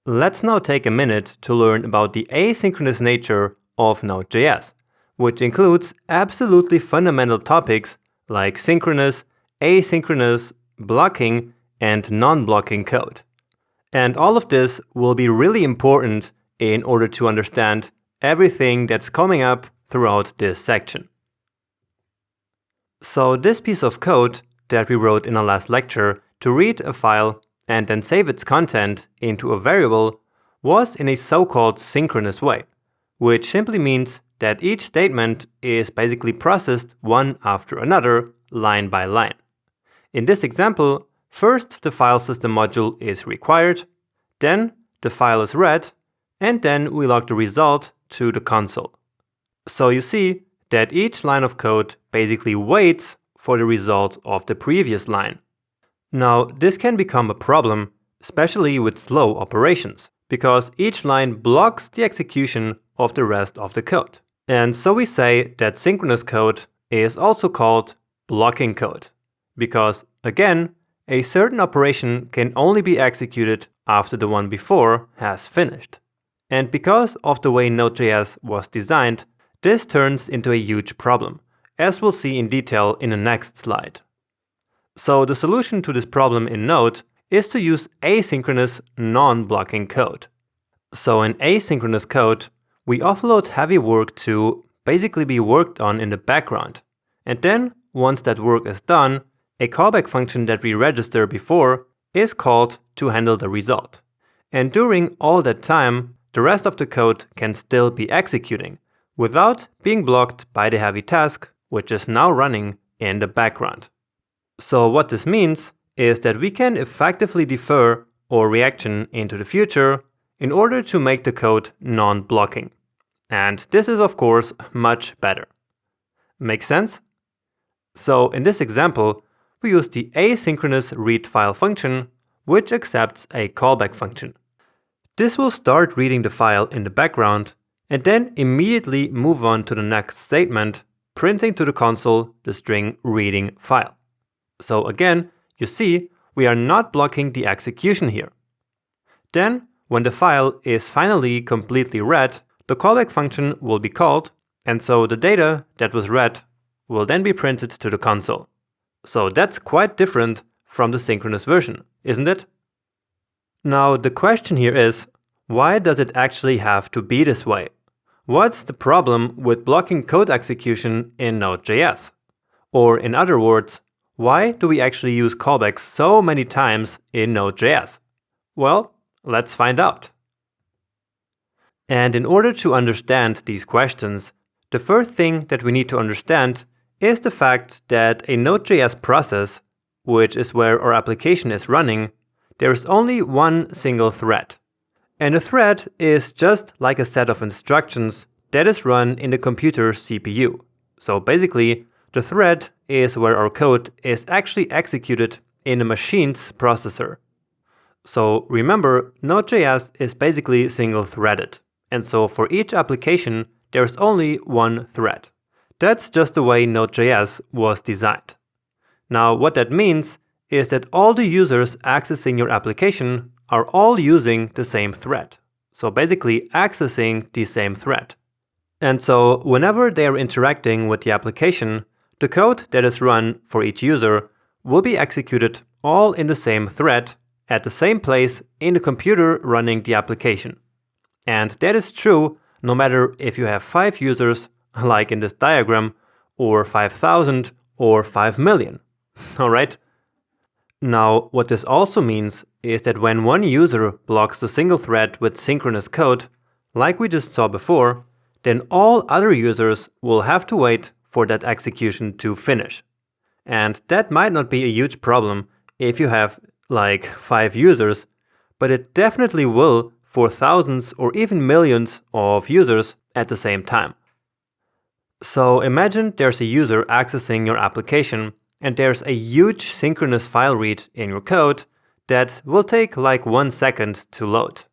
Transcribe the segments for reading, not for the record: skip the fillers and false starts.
Let's now take a minute to learn about the asynchronous nature of Node.js, which includes absolutely fundamental topics like synchronous, asynchronous, blocking, and non-blocking code. And all of this will be really important in order to understand everything that's coming up throughout this section. So this piece of code that we wrote in our last lecture to read a file and then save its content into a variable was in a so-called synchronous way, which simply means that each statement is basically processed one after another, line by line. In this example, first the file system module is required, then the file is read, and then we log the result to the console. So you see that each line of code basically waits for the result of the previous line. Now, this can become a problem, especially with slow operations, because each line blocks the execution of the rest of the code. And so we say that synchronous code is also called blocking code, because again, a certain operation can only be executed after the one before has finished. And because of the way Node.js was designed, this turns into a huge problem, as we'll see in detail in the next slide. So the solution to this problem in Node is to use asynchronous non-blocking code. So in asynchronous code, we offload heavy work to basically be worked on in the background. And then, once that work is done, a callback function that we registered before is called to handle the result. And during all that time, the rest of the code can still be executing without being blocked by the heavy task, which is now running in the background. So what this means is that we can effectively defer our reaction into the future in order to make the code non-blocking. And this is of course much better. Make sense? So in this example, we use the asynchronous read file function, which accepts a callback function. This will start reading the file in the background and then immediately move on to the next statement, printing to the console the string reading file. So again, you see, we are not blocking the execution here. Then, when the file is finally completely read, the callback function will be called, and so the data that was read will then be printed to the console. So that's quite different from the synchronous version, isn't it? Now the question here is, why does it actually have to be this way? What's the problem with blocking code execution in Node.js? Or in other words, why do we actually use callbacks so many times in Node.js? Well, let's find out. And in order to understand these questions, the first thing that we need to understand is the fact that a Node.js process, which is where our application is running, there is only one single thread. And a thread is just like a set of instructions that is run in the computer's CPU. So basically, the thread is where our code is actually executed in a machine's processor. So remember, Node.js is basically single-threaded. And so for each application, there's only one thread. That's just the way Node.js was designed. Now, what that means is that all the users accessing your application are all using the same thread. So basically accessing the same thread. And so whenever they are interacting with the application, the code that is run for each user will be executed all in the same thread at the same place in the computer running the application. And that is true no matter if you have 5 users, like in this diagram, or 5,000 or 5 million. Alright? Now, what this also means is that when one user blocks the single thread with synchronous code, like we just saw before, then all other users will have to wait for that execution to finish. And that might not be a huge problem if you have like 5 users, but it definitely will for thousands or even millions of users at the same time. So imagine there's a user accessing your application and there's a huge synchronous file read in your code that will take like 1 second to load.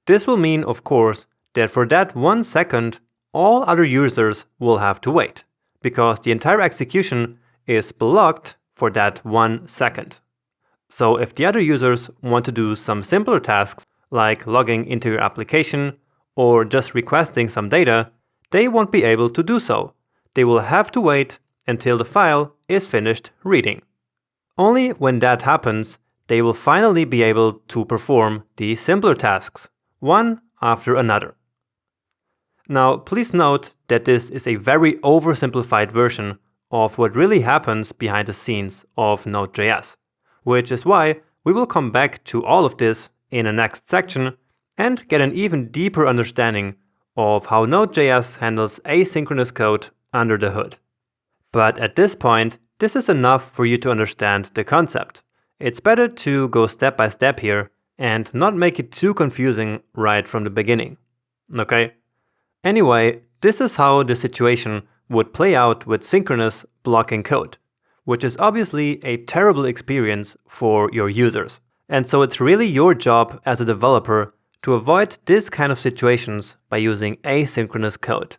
This will mean, of course, that for that 1 second, all other users will have to wait, because the entire execution is blocked for that 1 second. So if the other users want to do some simpler tasks, like logging into your application or just requesting some data, they won't be able to do so. They will have to wait until the file is finished reading. Only when that happens, they will finally be able to perform these simpler tasks, one after another. Now, please note that this is a very oversimplified version of what really happens behind the scenes of Node.js, which is why we will come back to all of this in the next section and get an even deeper understanding of how Node.js handles asynchronous code under the hood. But at this point, this is enough for you to understand the concept. It's better to go step by step here and not make it too confusing right from the beginning. Okay? Anyway, this is how the situation would play out with synchronous blocking code, which is obviously a terrible experience for your users. And so it's really your job as a developer to avoid this kind of situations by using asynchronous code.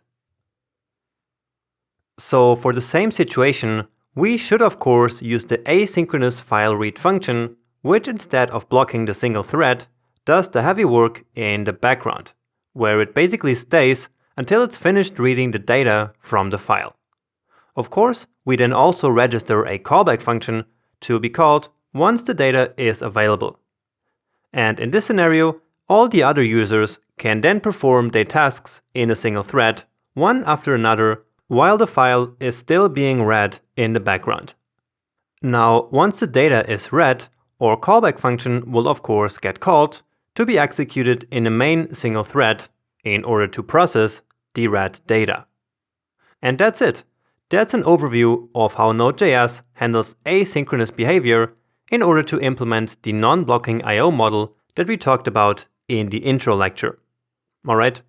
So for the same situation, we should of course use the asynchronous file read function, which instead of blocking the single thread, does the heavy work in the background, where it basically stays until it's finished reading the data from the file. Of course, we then also register a callback function to be called once the data is available. And in this scenario, all the other users can then perform their tasks in a single thread, one after another, while the file is still being read in the background. Now, once the data is read, our callback function will of course get called to be executed in the main single thread in order to process the read data. And that's it. That's an overview of how Node.js handles asynchronous behavior in order to implement the non-blocking I/O model that we talked about in the intro lecture. Alright?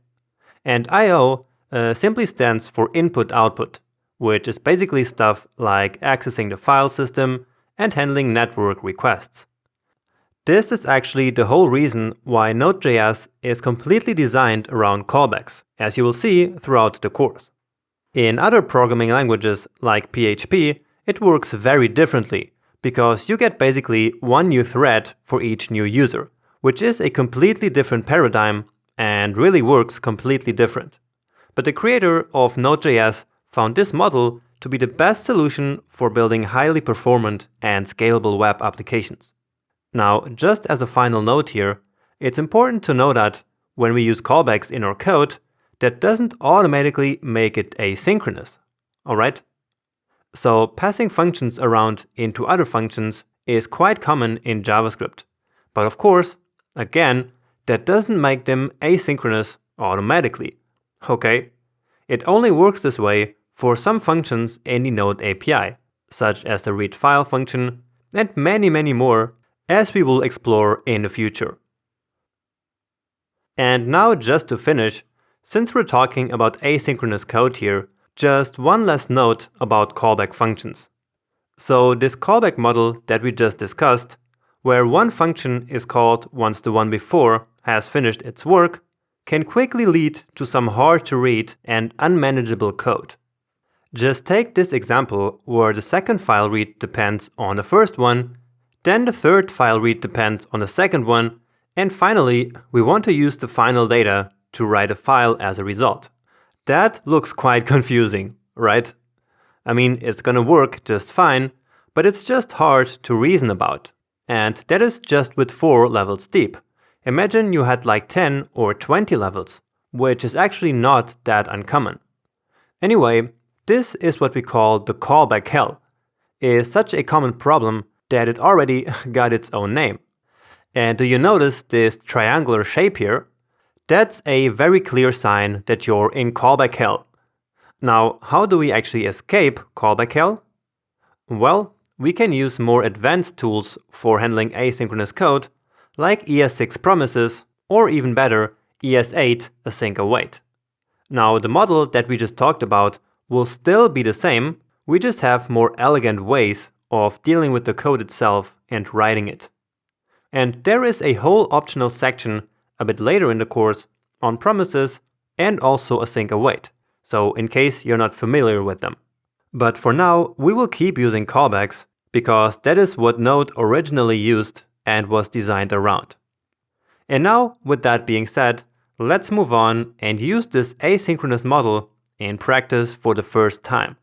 And I/O simply stands for input-output, which is basically stuff like accessing the file system and handling network requests. This is actually the whole reason why Node.js is completely designed around callbacks, as you will see throughout the course. In other programming languages like PHP, it works very differently, because you get basically one new thread for each new user, which is a completely different paradigm and really works completely different. But the creator of Node.js found this model to be the best solution for building highly performant and scalable web applications. Now, just as a final note here, it's important to know that when we use callbacks in our code, that doesn't automatically make it asynchronous. Alright? So passing functions around into other functions is quite common in JavaScript. But of course, again, that doesn't make them asynchronous automatically. Okay? It only works this way for some functions in the Node API, such as the readFile function, and many more, as we will explore in the future. And now just to finish, since we're talking about asynchronous code here, just one last note about callback functions. So this callback model that we just discussed, where one function is called once the one before has finished its work, can quickly lead to some hard to read and unmanageable code. Just take this example where the second file read depends on the first one, then the third file read depends on the second one, and finally we want to use the final data to write a file as a result. That looks quite confusing, right? I mean, it's gonna work just fine, but it's just hard to reason about. And that is just with 4 levels deep. Imagine you had like 10 or 20 levels, which is actually not that uncommon. Anyway, this is what we call the callback hell. It's such a common problem that it already got its own name. And do you notice this triangular shape here? That's a very clear sign that you're in callback hell. Now, how do we actually escape callback hell? Well, we can use more advanced tools for handling asynchronous code, like ES6 promises, or even better, ES8 async await. Now, the model that we just talked about will still be the same, we just have more elegant ways of dealing with the code itself and writing it. And there is a whole optional section a bit later in the course on promises and also async await, so in case you're not familiar with them. But for now, we will keep using callbacks because that is what Node originally used and was designed around. And now, with that being said, let's move on and use this asynchronous model in practice for the first time.